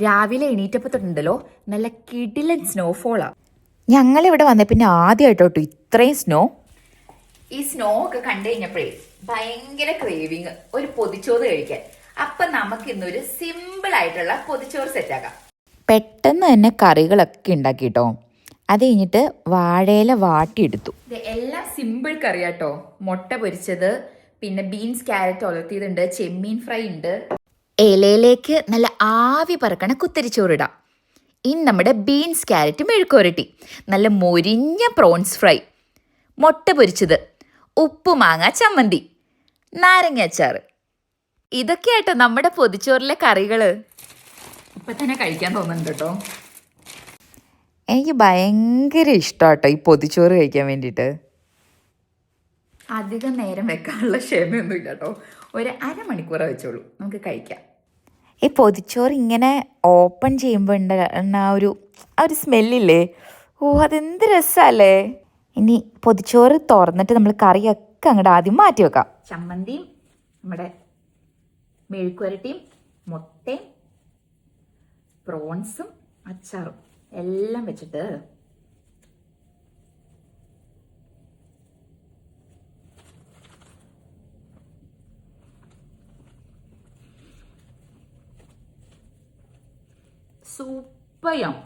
രാവിലെ എണീറ്റപ്പോൾ തൊട്ടുണ്ടല്ലോ നല്ല കിടിലൻ സ്നോഫോളാ. ഞങ്ങളിവിടെ വന്നേ പിന്നെ ആദ്യമായിട്ടോട്ടോ ഇത്രയും സ്നോ. ഈ സ്നോ ഒക്കെ കണ്ടു കഴിഞ്ഞപ്പോഴേ ഭയങ്കര ക്രേവിങ് ഒരു പൊതിച്ചോറ് കഴിക്കാൻ. അപ്പൊ നമുക്ക് ഇന്നൊരു സിമ്പിൾ ആയിട്ടുള്ള പൊതിച്ചോറ് സെറ്റാക്കാം. പെട്ടെന്ന് തന്നെ കറികളൊക്കെ ഉണ്ടാക്കിട്ടോ. അത് കഴിഞ്ഞിട്ട് വാഴയില വാട്ടിയെടുത്തു. എല്ലാം സിമ്പിൾ കറിയാട്ടോ. മുട്ട പൊരിച്ചത്, പിന്നെ ബീൻസ് ക്യാരറ്റ് ഉലർത്തിയതുണ്ട്, ചെമ്മീൻ ഫ്രൈ ഉണ്ട്. ഇലയിലേക്ക് നല്ല ആവി പറക്കണ കുത്തരിച്ചോറിടാം. ഇനി നമ്മുടെ ബീൻസ് ക്യാരറ്റ് മെഴുക്കുരട്ടി, നല്ല മൊരിഞ്ഞ പ്രോൺസ് ഫ്രൈ, മുട്ട പൊരിച്ചത്, ഉപ്പുമാങ്ങ ചമ്മന്തി, നാരങ്ങ അച്ചാർ. ഇതൊക്കെയാട്ടോ നമ്മുടെ പൊതിച്ചോറിലെ കറികൾ. ഇപ്പൊ തന്നെ കഴിക്കാൻ തോന്നുന്നുണ്ട് കേട്ടോ. എനിക്ക് ഭയങ്കര ഇഷ്ടമാട്ടോ ഈ പൊതിച്ചോറ് കഴിക്കാൻ വേണ്ടിയിട്ട്. അധികം നേരം വെക്കാനുള്ള ക്ഷമയൊന്നും ഇല്ല കേട്ടോ. ഒരു അരമണിക്കൂറേ വെച്ചോളൂ, നമുക്ക് കഴിക്കാം. ഈ പൊതിച്ചോറ് ഇങ്ങനെ ഓപ്പൺ ചെയ്യുമ്പോൾ ഉണ്ടാകുന്ന ആ ഒരു സ്മെല്ലില്ലേ, അതെന്ത് രസമല്ലേ. ഇനി പൊതിച്ചോറ് തുറന്നിട്ട് നമ്മൾ കറിയൊക്കെ അങ്ങോട്ട് ആദ്യം മാറ്റി വെക്കാം. ചമ്മന്തിയും നമ്മുടെ മെഴുക്കുവരട്ടിയും മുട്ടയും പ്രോൺസും അച്ചാറും എല്ലാം വെച്ചിട്ട് സൂപ്പറാണ്.